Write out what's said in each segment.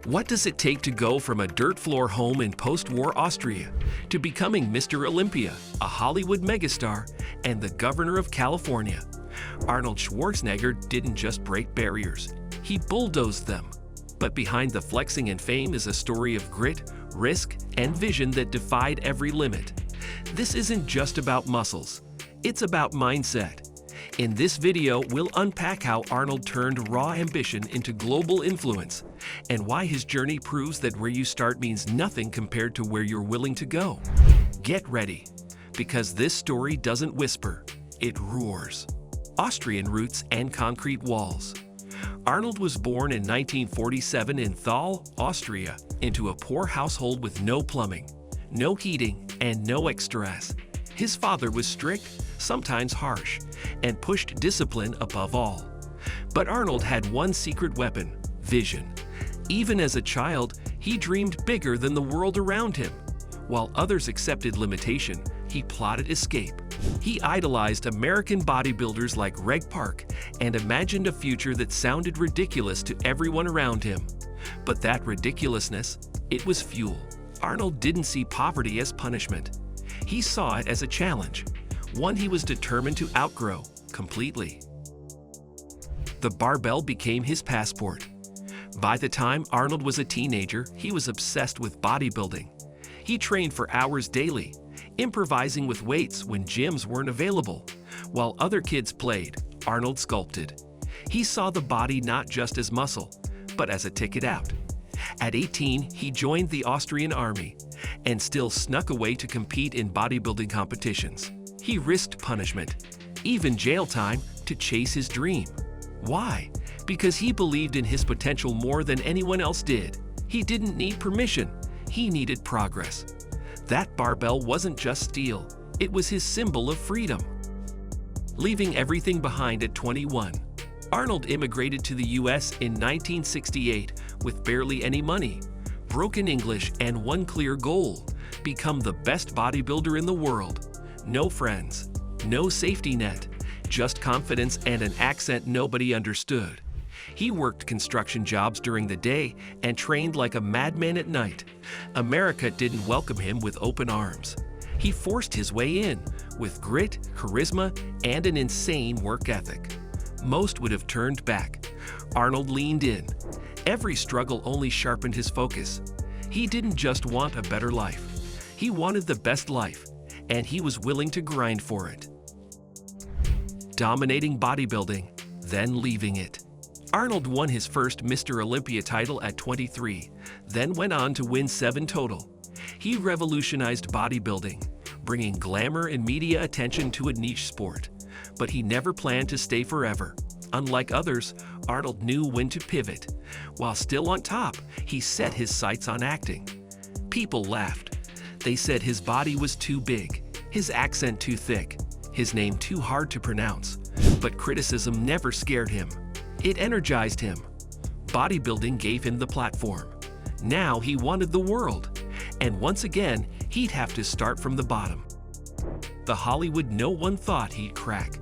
What does it take to go from a dirt floor home in post-war Austria to becoming Mr. Olympia, a Hollywood megastar, and the governor of California? Arnold Schwarzenegger didn't just break barriers, he bulldozed them. But behind the flexing and fame is a story of grit, risk, and vision that defied every limit. This isn't just about muscles, it's about mindset. In this video, we'll unpack how Arnold turned raw ambition into global influence, and why his journey proves that where you start means nothing compared to where you're willing to go. Get ready, because this story doesn't whisper, it roars. Austrian roots and concrete walls. Arnold was born in 1947 in Thal, Austria, into a poor household with no plumbing, no heating, and no extras. His father was strict, sometimes harsh, and pushed discipline above all. But Arnold had one secret weapon: vision. Even as a child, he dreamed bigger than the world around him. While others accepted limitation, he plotted escape. He idolized American bodybuilders like Reg Park and imagined a future that sounded ridiculous to everyone around him. But that ridiculousness, it was fuel. Arnold didn't see poverty as punishment. He saw it as a challenge, one he was determined to outgrow completely. The barbell became his passport. By the time Arnold was a teenager, he was obsessed with bodybuilding. He trained for hours daily, improvising with weights when gyms weren't available. While other kids played, Arnold sculpted. He saw the body not just as muscle, but as a ticket out. At 18, he joined the Austrian army and still snuck away to compete in bodybuilding competitions. He risked punishment, even jail time, to chase his dream. Why? Because he believed in his potential more than anyone else did. He didn't need permission, he needed progress. That barbell wasn't just steel, it was his symbol of freedom. Leaving everything behind at 21, Arnold immigrated to the US in 1968 with barely any money, broken English, and one clear goal: become the best bodybuilder in the world. No friends, no safety net, just confidence and an accent nobody understood. He worked construction jobs during the day and trained like a madman at night. America didn't welcome him with open arms. He forced his way in with grit, charisma, and an insane work ethic. Most would have turned back. Arnold leaned in. Every struggle only sharpened his focus. He didn't just want a better life. He wanted the best life, and he was willing to grind for it. Dominating bodybuilding, then leaving it. Arnold won his first Mr. Olympia title at 23, then went on to win 7 total. He revolutionized bodybuilding, bringing glamour and media attention to a niche sport. But he never planned to stay forever. Unlike others, Arnold knew when to pivot. While still on top, he set his sights on acting. People laughed. They said his body was too big, his accent too thick, his name too hard to pronounce. But criticism never scared him. It energized him. Bodybuilding gave him the platform. Now he wanted the world. And once again, he'd have to start from the bottom. The Hollywood no one thought he'd crack.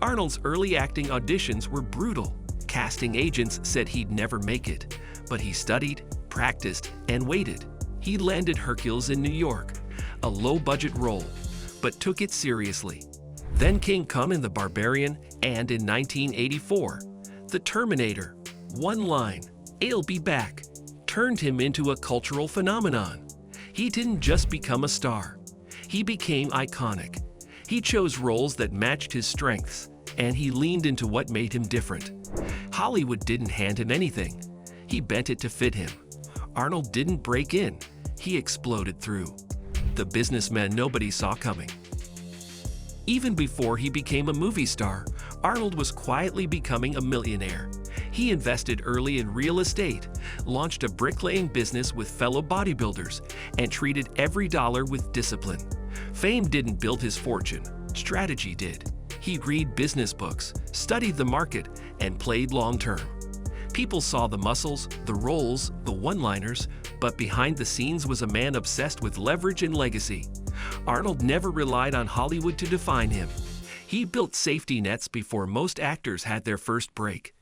Arnold's early acting auditions were brutal. Casting agents said he'd never make it. But he studied, practiced, and waited. He landed Hercules in New York, a low-budget role, but took it seriously. Then came Conan the Barbarian, and in 1984, The Terminator. One line, "I'll be back," turned him into a cultural phenomenon. He didn't just become a star. He became iconic. He chose roles that matched his strengths, and he leaned into what made him different. Hollywood didn't hand him anything. He bent it to fit him. Arnold didn't break in. He exploded through. The businessman nobody saw coming. Even before he became a movie star, Arnold was quietly becoming a millionaire. He invested early in real estate, launched a bricklaying business with fellow bodybuilders, and treated every dollar with discipline. Fame didn't build his fortune, strategy did. He'd read business books, studied the market, and played long-term. People saw the muscles, the roles, the one-liners, but behind the scenes was a man obsessed with leverage and legacy. Arnold never relied on Hollywood to define him. He built safety nets before most actors had their first break.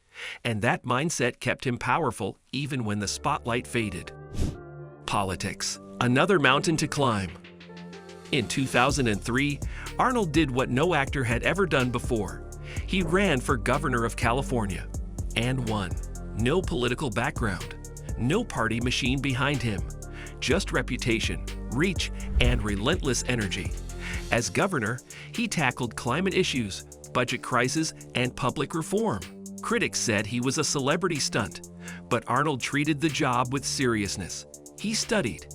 And that mindset kept him powerful even when the spotlight faded. Politics, another mountain to climb. In 2003, Arnold did what no actor had ever done before. He ran for governor of California and won. No political background, no party machine behind him, just reputation, reach, and relentless energy. As governor, he tackled climate issues, budget crisis, and public reform. Critics said he was a celebrity stunt, but Arnold treated the job with seriousness. He studied.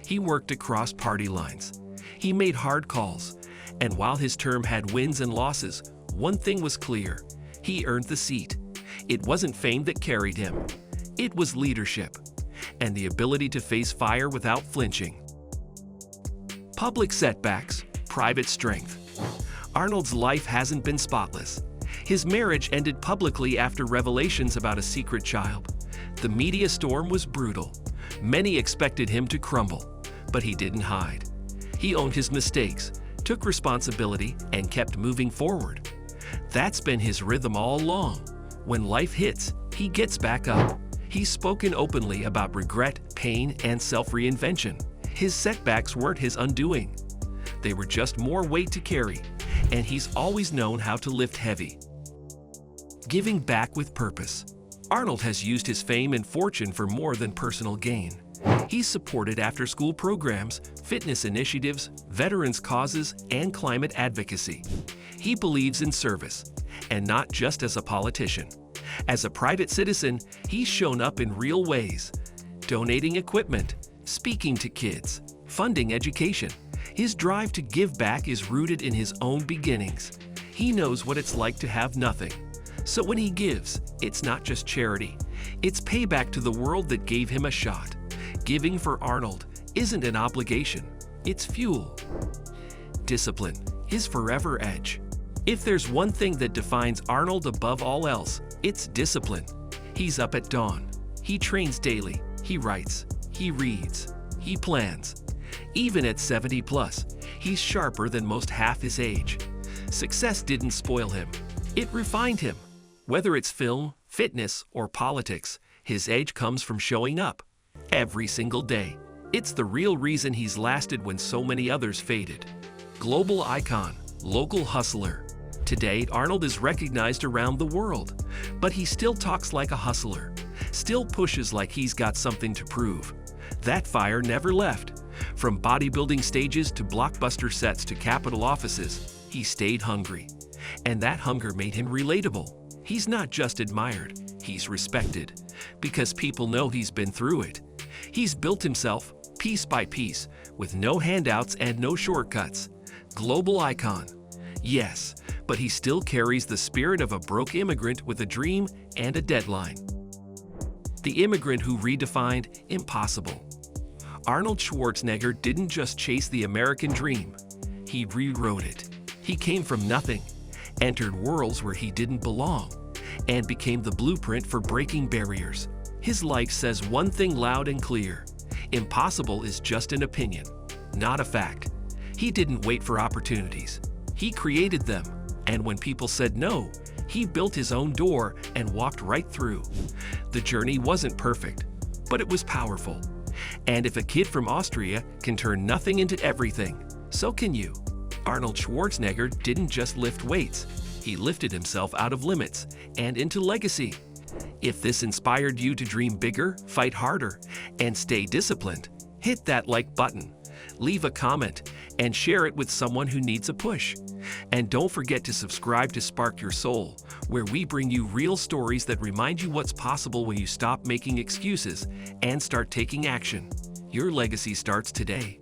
He worked across party lines. He made hard calls. And while his term had wins and losses, one thing was clear. He earned the seat. It wasn't fame that carried him. It was leadership and the ability to face fire without flinching. Public setbacks, private strength. Arnold's life hasn't been spotless. His marriage ended publicly after revelations about a secret child. The media storm was brutal. Many expected him to crumble, but he didn't hide. He owned his mistakes, took responsibility, and kept moving forward. That's been his rhythm all along. When life hits, he gets back up. He's spoken openly about regret, pain, and self-reinvention. His setbacks weren't his undoing. They were just more weight to carry, and he's always known how to lift heavy. Giving back with purpose. Arnold has used his fame and fortune for more than personal gain. He's supported after-school programs, fitness initiatives, veterans' causes, and climate advocacy. He believes in service, and not just as a politician. As a private citizen, he's shown up in real ways, donating equipment, speaking to kids, funding education. His drive to give back is rooted in his own beginnings. He knows what it's like to have nothing. So when he gives, it's not just charity. It's payback to the world that gave him a shot. Giving for Arnold isn't an obligation, it's fuel. Discipline, his forever edge. If there's one thing that defines Arnold above all else, it's discipline. He's up at dawn. He trains daily. He writes. He reads. He plans. Even at 70 plus, he's sharper than most half his age. Success didn't spoil him. It refined him. Whether it's film, fitness, or politics, his edge comes from showing up every single day. It's the real reason he's lasted when so many others faded. Global icon, local hustler. Today, Arnold is recognized around the world, but he still talks like a hustler, still pushes like he's got something to prove. That fire never left. From bodybuilding stages to blockbuster sets to Capitol offices, he stayed hungry. And that hunger made him relatable. He's not just admired, he's respected, because people know he's been through it. He's built himself, piece by piece, with no handouts and no shortcuts. Global icon. Yes, but he still carries the spirit of a broke immigrant with a dream and a deadline. The immigrant who redefined impossible. Arnold Schwarzenegger didn't just chase the American dream, he rewrote it. He came from nothing, entered worlds where he didn't belong, and became the blueprint for breaking barriers. His life says one thing loud and clear: impossible is just an opinion, not a fact. He didn't wait for opportunities. He created them, and when people said no, he built his own door and walked right through. The journey wasn't perfect, but it was powerful. And if a kid from Austria can turn nothing into everything, so can you. Arnold Schwarzenegger didn't just lift weights, he lifted himself out of limits and into legacy. If this inspired you to dream bigger, fight harder, and stay disciplined, hit that like button, leave a comment, and share it with someone who needs a push. And don't forget to subscribe to Spark Your Soul, where we bring you real stories that remind you what's possible when you stop making excuses and start taking action. Your legacy starts today.